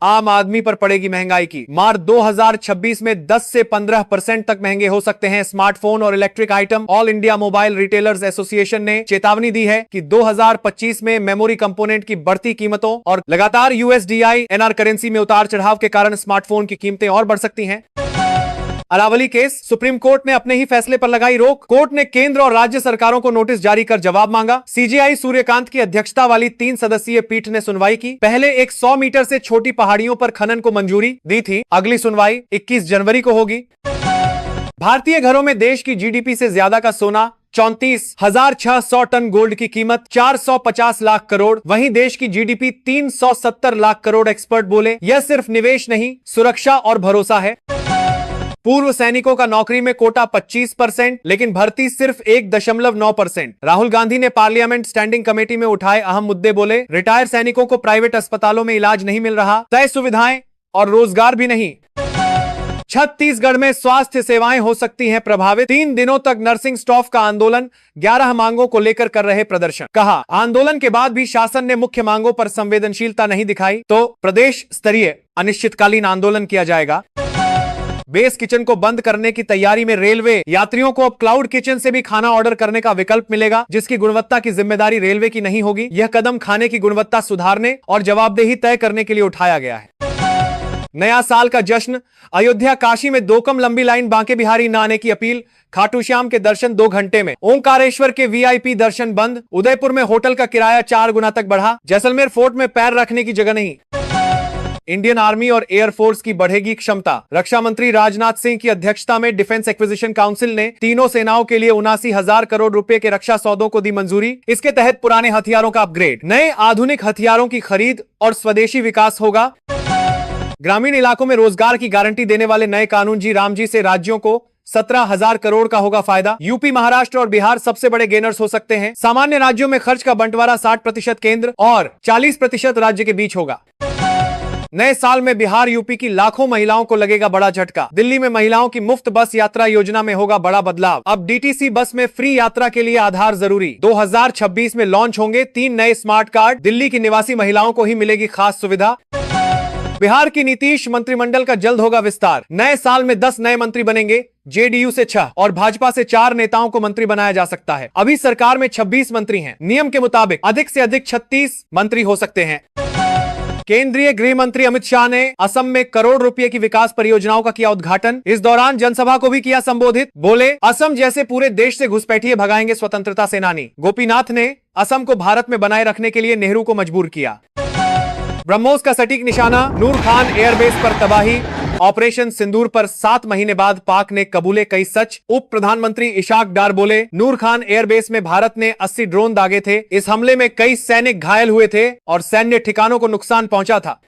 आम आदमी पर पड़ेगी महंगाई की मार। 2026 में 10 से 15% तक महंगे हो सकते हैं स्मार्टफोन और electric item. All India mobile retailers association ने चेतावनी दी है कि 2025 में मेमोरी कंपोनेंट की बढ़ती कीमतों और लगातार यूएसडीआई एनआर करेंसी में उतार चढ़ाव के कारण स्मार्टफोन की कीमतें और बढ़ सकती हैं। अरावली केस, सुप्रीम कोर्ट ने अपने ही फैसले पर लगाई रोक। कोर्ट ने केंद्र और राज्य सरकारों को नोटिस जारी कर जवाब मांगा। सीजेआई सूर्यकांत की अध्यक्षता वाली 3 सदस्यीय पीठ ने सुनवाई की। पहले एक 100 मीटर से छोटी पहाड़ियों पर खनन को मंजूरी दी थी। अगली सुनवाई 21 जनवरी को होगी। भारतीय घरों में देश की जीडीपी से ज्यादा का सोना, 34,600 टन गोल्ड की कीमत 450 लाख करोड़। वहीं देश की जीडीपी 370 लाख करोड़। एक्सपर्ट बोले यह सिर्फ निवेश नहीं, सुरक्षा और भरोसा है। पूर्व सैनिकों का नौकरी में कोटा 25%, लेकिन भर्ती सिर्फ 1.9%। राहुल गांधी ने पार्लियामेंट स्टैंडिंग कमेटी में उठाए अहम मुद्दे। बोले रिटायर सैनिकों को प्राइवेट अस्पतालों में इलाज नहीं मिल रहा, तय सुविधाएं और रोजगार भी नहीं। छत्तीसगढ़ में स्वास्थ्य सेवाएं हो सकती हैं प्रभावित। 3 दिनों तक नर्सिंग स्टाफ का आंदोलन, 11 मांगों को लेकर कर रहे प्रदर्शन। कहा आंदोलन के बाद भी शासन ने मुख्य मांगों पर संवेदनशीलता नहीं दिखाई तो प्रदेश स्तरीय अनिश्चितकालीन आंदोलन किया जाएगा। बेस किचन को बंद करने की तैयारी में रेलवे। यात्रियों को अब क्लाउड किचन से भी खाना ऑर्डर करने का विकल्प मिलेगा, जिसकी गुणवत्ता की जिम्मेदारी रेलवे की नहीं होगी। यह कदम खाने की गुणवत्ता सुधारने और जवाबदेही तय करने के लिए उठाया गया है। नया साल का जश्न, अयोध्या काशी में 2 कम लंबी लाइन, बांके बिहारी न आने की अपील। खाटू श्याम के दर्शन 2 घंटे में। ओंकारेश्वर के वीआईपी दर्शन बंद। उदयपुर में होटल का किराया 4 गुना तक बढ़ा। जैसलमेर फोर्ट में पैर रखने की जगह नहीं। इंडियन आर्मी और एयरफोर्स की बढ़ेगी क्षमता। रक्षा मंत्री राजनाथ सिंह की अध्यक्षता में डिफेंस एक्विजिशन काउंसिल ने तीनों सेनाओं के लिए 79,000 करोड़ रुपए के रक्षा सौदों को दी मंजूरी। इसके तहत पुराने हथियारों का अपग्रेड, नए आधुनिक हथियारों की खरीद और स्वदेशी विकास होगा। ग्रामीण इलाकों में रोजगार की गारंटी देने वाले नए कानून जी राम जी से राज्यों को 17,000 करोड़ का होगा फायदा। यूपी, महाराष्ट्र और बिहार सबसे बड़े गेनर्स हो सकते हैं। सामान्य राज्यों में खर्च का बंटवारा 60% केंद्र और 40% राज्य के बीच होगा। नए साल में बिहार, यूपी की लाखों महिलाओं को लगेगा बड़ा झटका। दिल्ली में महिलाओं की मुफ्त बस यात्रा योजना में होगा बड़ा बदलाव। अब डीटीसी बस में फ्री यात्रा के लिए आधार जरूरी। 2026 में लॉन्च होंगे 3 नए स्मार्ट कार्ड। दिल्ली की निवासी महिलाओं को ही मिलेगी खास सुविधा। बिहार की नीतीश मंत्रिमंडल का जल्द होगा विस्तार। नए साल में 10 नए मंत्री बनेंगे। जेडीयू से 6 और भाजपा से 4 नेताओं को मंत्री बनाया जा सकता है। अभी सरकार में 26 मंत्री हैं। नियम के मुताबिक अधिक से अधिक 36 मंत्री हो सकते हैं। केंद्रीय गृह मंत्री अमित शाह ने असम में करोड़ रुपए की विकास परियोजनाओं का किया उद्घाटन। इस दौरान जनसभा को भी किया संबोधित। बोले असम जैसे पूरे देश से घुसपैठिए भगाएंगे स्वतंत्रता सेनानी। गोपीनाथ ने असम को भारत में बनाए रखने के लिए नेहरू को मजबूर किया। ब्रह्मोस का सटीक निशाना, नूर खान एयरबेस पर तबाही। ऑपरेशन सिंदूर पर 7 महीने बाद पाक ने कबूले कई सच। उप प्रधानमंत्री इशाक डार बोले नूर खान एयरबेस में भारत ने 80 ड्रोन दागे थे। इस हमले में कई सैनिक घायल हुए थे और सैन्य ठिकानों को नुकसान पहुंचा था।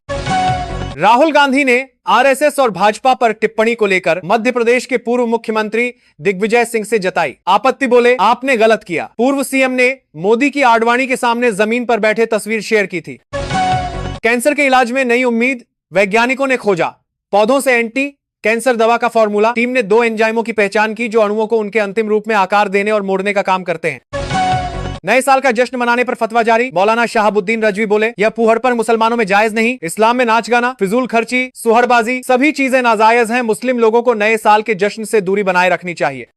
राहुल गांधी ने आरएसएस और भाजपा पर टिप्पणी को लेकर मध्य प्रदेश के पूर्व मुख्यमंत्री दिग्विजय सिंह से जताई आपत्ति। बोले आपने गलत किया। पूर्व सीएम ने मोदी की आडवाणी के सामने जमीन पर बैठे तस्वीर शेयर की थी। कैंसर के इलाज में नई उम्मीद, वैज्ञानिकों ने खोजा पौधों से एंटी कैंसर दवा का फॉर्मूला। टीम ने 2 एंजाइमों की पहचान की जो अणुओं को उनके अंतिम रूप में आकार देने और मोड़ने का काम करते हैं। नए साल का जश्न मनाने पर फतवा जारी। मौलाना शहाबुद्दीन रजवी बोले यह फूहड़पन मुसलमानों में जायज नहीं। इस्लाम में नाच गाना, फिजूल खर्ची, सुहड़बाजी सभी चीजें नाजायज हैं। मुस्लिम लोगों को नए साल के जश्न से दूरी बनाए रखनी चाहिए।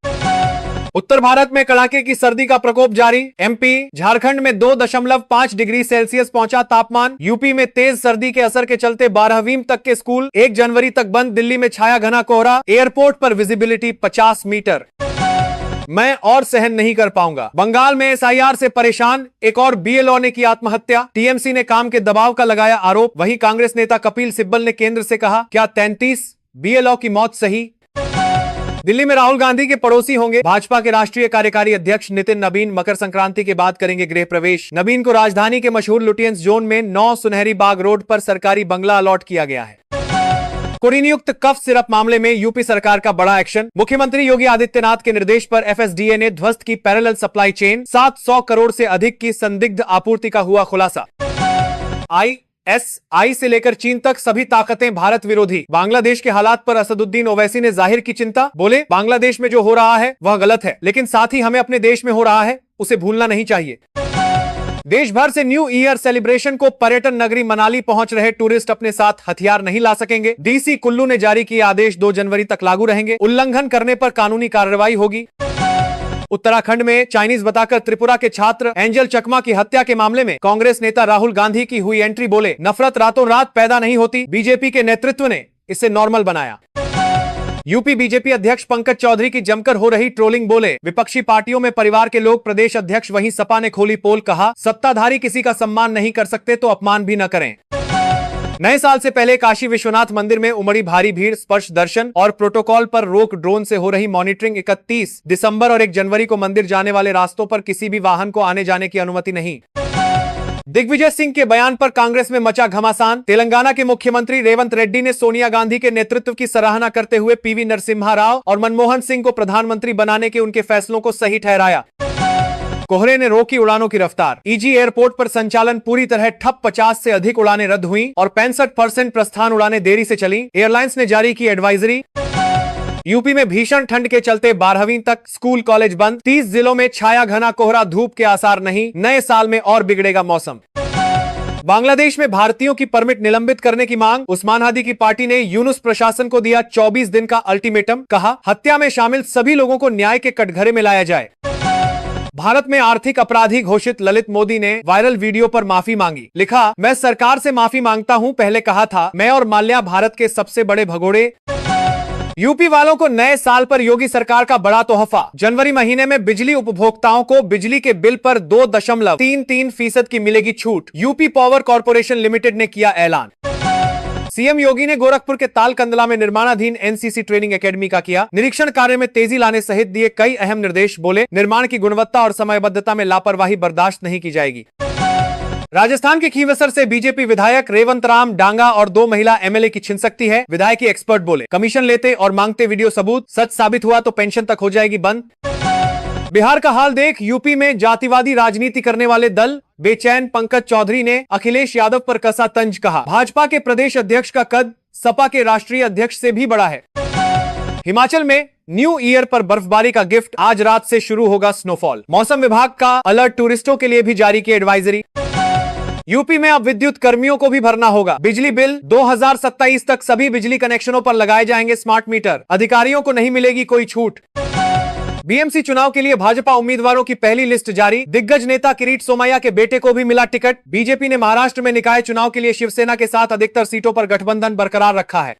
उत्तर भारत में कड़ाके की सर्दी का प्रकोप जारी। एमपी, झारखंड में 2.5 डिग्री सेल्सियस पहुंचा तापमान। यूपी में तेज सर्दी के असर के चलते 12वीं तक के स्कूल 1 जनवरी तक बंद। दिल्ली में छाया घना कोहरा। एयरपोर्ट पर विजिबिलिटी 50 मीटर। मैं और सहन नहीं कर पाऊंगा। बंगाल में एसआईआर से परेशान एक और बीएलओ ने की आत्महत्या। टीएमसी ने काम के दबाव का लगाया आरोप। वहीं कांग्रेस नेता कपिल सिब्बल ने केंद्र से कहा क्या 33 बीएलओ की मौत सही। दिल्ली में राहुल गांधी के पड़ोसी होंगे भाजपा के राष्ट्रीय कार्यकारी अध्यक्ष नितिन नबीन। मकर संक्रांति के बाद करेंगे गृह प्रवेश। नबीन को राजधानी के मशहूर लुटियंस जोन में 9 सुनहरी बाग रोड पर सरकारी बंगला अलॉट किया गया है। कुरीनियुक्त कफ सिरप मामले में यूपी सरकार का बड़ा एक्शन। मुख्यमंत्री योगी आदित्यनाथ के निर्देश पर एफएसडीए ने ध्वस्त की पैरेलल सप्लाई चेन। 700 करोड़ से अधिक की संदिग्ध आपूर्ति का हुआ खुलासा। आईएसआई से लेकर चीन तक सभी ताकतें भारत विरोधी। बांग्लादेश के हालात पर असदुद्दीन ओवैसी ने जाहिर की चिंता। बोले बांग्लादेश में जो हो रहा है वह गलत है, लेकिन साथ ही हमें अपने देश में हो रहा है उसे भूलना नहीं चाहिए। देश भर से न्यू ईयर सेलिब्रेशन को पर्यटन नगरी मनाली पहुंच रहे टूरिस्ट अपने साथ हथियार नहीं ला सकेंगे। डीसी कुल्लू ने जारी किए आदेश 2 जनवरी तक लागू रहेंगे। उल्लंघन करने पर कानूनी कार्रवाई होगी। उत्तराखंड में चाइनीज बताकर त्रिपुरा के छात्र एंजल चकमा की हत्या के मामले में कांग्रेस नेता राहुल गांधी की हुई एंट्री। बोले, नफरत रातों रात पैदा नहीं होती, बीजेपी के नेतृत्व ने इसे नॉर्मल बनाया। यूपी बीजेपी अध्यक्ष पंकज चौधरी की जमकर हो रही ट्रोलिंग। बोले, विपक्षी पार्टियों में परिवार के लोग प्रदेश अध्यक्ष, वहीं सपा ने खोली पोल। कहा, सत्ताधारी किसी का सम्मान नहीं कर सकते तो अपमान भी न करें। नए साल से पहले काशी विश्वनाथ मंदिर में उमड़ी भारी भीड़, स्पर्श दर्शन और प्रोटोकॉल पर रोक, ड्रोन से हो रही मॉनिटरिंग। 31 दिसंबर और 1 जनवरी को मंदिर जाने वाले रास्तों पर किसी भी वाहन को आने जाने की अनुमति नहीं। दिग्विजय सिंह के बयान पर कांग्रेस में मचा घमासान। तेलंगाना के मुख्यमंत्री रेवंत रेड्डी ने सोनिया गांधी के नेतृत्व की सराहना करते हुए पीवी नरसिम्हा राव और मनमोहन सिंह को प्रधानमंत्री बनाने के उनके फैसलों को सही ठहराया। कोहरे ने रोकी उड़ानों की रफ्तार। ईजी एयरपोर्ट पर संचालन पूरी तरह ठप, 50 से अधिक उड़ानें रद्द हुई और 65% प्रस्थान उड़ानें देरी से चली। एयरलाइंस ने जारी की एडवाइजरी। यूपी में भीषण ठंड के चलते 12वीं तक स्कूल कॉलेज बंद। 30 जिलों में छाया घना कोहरा, धूप के आसार नहीं। नए साल में और बिगड़ेगा मौसम। बांग्लादेश में भारतीयों की परमिट निलंबित करने की मांग। उस्मान हादी की पार्टी ने यूनुस प्रशासन को दिया 24 दिन का अल्टीमेटम। कहा, हत्या में शामिल सभी लोगों को न्याय के कटघरे में लाया जाए। भारत में आर्थिक अपराधी घोषित ललित मोदी ने वायरल वीडियो पर माफी मांगी। लिखा, मैं सरकार से माफी मांगता हूं, पहले कहा था मैं और माल्या भारत के सबसे बड़े भगोड़े। यूपी वालों को नए साल पर योगी सरकार का बड़ा तोहफा। जनवरी महीने में बिजली उपभोक्ताओं को बिजली के बिल पर 2.33% की मिलेगी छूट। यूपी पावर कॉर्पोरेशन लिमिटेड ने किया ऐलान। सीएम योगी ने गोरखपुर के तालकंदला में निर्माणाधीन एनसीसी ट्रेनिंग एकेडमी का किया निरीक्षण। कार्य में तेजी लाने सहित दिए कई अहम निर्देश। बोले, निर्माण की गुणवत्ता और समयबद्धता में लापरवाही बर्दाश्त नहीं की जाएगी। राजस्थान के खींवसर से बीजेपी विधायक रेवंत राम डांगा और 2 महिला एमएलए की छिन सकती है। विधायक की एक्सपर्ट बोले, कमीशन लेते और मांगते वीडियो सबूत, सच साबित हुआ तो पेंशन तक हो जाएगी बंद। बिहार का हाल देख, यूपी में जातिवादी राजनीति करने वाले दल बेचैन। पंकज चौधरी ने अखिलेश यादव पर कसा तंज। कहा, भाजपा के प्रदेश अध्यक्ष का कद सपा के राष्ट्रीय अध्यक्ष से भी बड़ा है। हिमाचल में न्यू ईयर पर बर्फबारी का गिफ्ट। आज रात से शुरू होगा स्नोफॉल। मौसम विभाग का अलर्ट, टूरिस्टों के लिए भी जारी की एडवाइजरी। यूपी में अब विद्युत कर्मियों को भी भरना होगा बिजली बिल। 2027 तक सभी बिजली कनेक्शनों पर लगाए जाएंगे स्मार्ट मीटर। अधिकारियों को नहीं मिलेगी कोई छूट। बीएमसी चुनाव के लिए भाजपा उम्मीदवारों की पहली लिस्ट जारी। दिग्गज नेता किरीट सोमैया के बेटे को भी मिला टिकट। बीजेपी ने महाराष्ट्र में निकाय चुनाव के लिए शिवसेना के साथ अधिकतर सीटों पर गठबंधन बरकरार रखा है।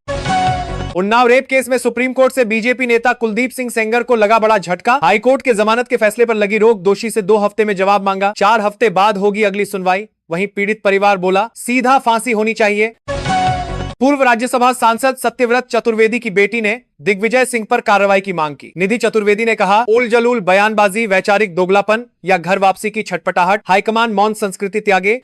उन्नाव रेप केस में सुप्रीम कोर्ट से बीजेपी नेता कुलदीप सिंह सेंगर को लगा बड़ा झटका। हाईकोर्ट के जमानत के फैसले पर लगी रोक। दोषी से 2 हफ्ते में जवाब मांगा। 4 हफ्ते बाद होगी अगली सुनवाई। वहीं पीड़ित परिवार बोला, सीधा फांसी होनी चाहिए। पूर्व राज्यसभा सांसद सत्यव्रत चतुर्वेदी की बेटी ने दिग्विजय सिंह पर कार्रवाई की मांग की। निधि चतुर्वेदी ने कहा, उल जलूल बयानबाजी, वैचारिक दोगलापन या घर वापसी की छटपटाहट। हाईकमान मौन संस्कृति त्यागे।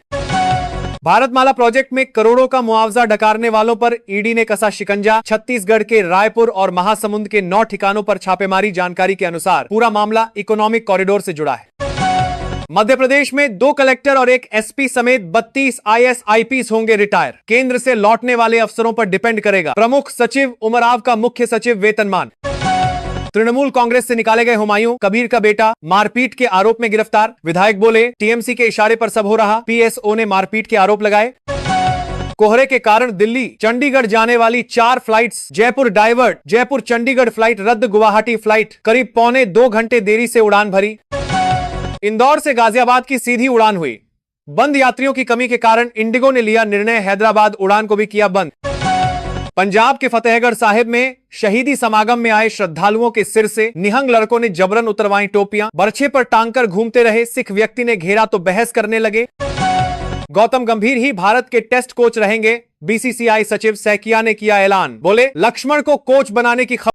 भारतमाला प्रोजेक्ट में करोड़ों का मुआवजा डकारने वालों पर ईडी ने कसा शिकंजा। छत्तीसगढ़ के रायपुर और महासमुंद के 9 ठिकानों पर छापेमारी। जानकारी के अनुसार पूरा मामला इकोनॉमिक कॉरिडोर से जुड़ा है। मध्य प्रदेश में 2 कलेक्टर और 1 एसपी समेत 32 आईएएस आईपीएस होंगे रिटायर। केंद्र से लौटने वाले अफसरों पर डिपेंड करेगा प्रमुख सचिव उमराव का मुख्य सचिव वेतनमान। तृणमूल कांग्रेस से निकाले गए हुमायूं कबीर का बेटा मारपीट के आरोप में गिरफ्तार। विधायक बोले, टीएमसी के इशारे पर सब हो रहा। पीएसओ ने मारपीट के आरोप लगाए। कोहरे के कारण दिल्ली चंडीगढ़ जाने वाली 4 flights Jaipur divert. Jaipur Chandigarh flight रद्द। गुवाहाटी फ्लाइट करीब 1.25 घंटे देरी से उड़ान भरी। इंदौर से गाजियाबाद की सीधी उड़ान हुई। बंद यात्रियों की कमी के कारण इंडिगो ने लिया निर्णय, हैदराबाद उड़ान को भी किया बंद। पंजाब के फतेहगढ़ साहिब में शहीदी समागम में आए श्रद्धालुओं के सिर से निहंग लड़कों ने जबरन उतरवाई टोपियां। बरछे पर टांग कर घूमते रहे। सिख व्यक्ति ने घेरा तो बहस करने लगे। गौतम गंभीर ही भारत के टेस्ट कोच रहेंगे। बीसीसीआई सचिव सैकिया ने किया ऐलान। बोले, लक्ष्मण को कोच बनाने की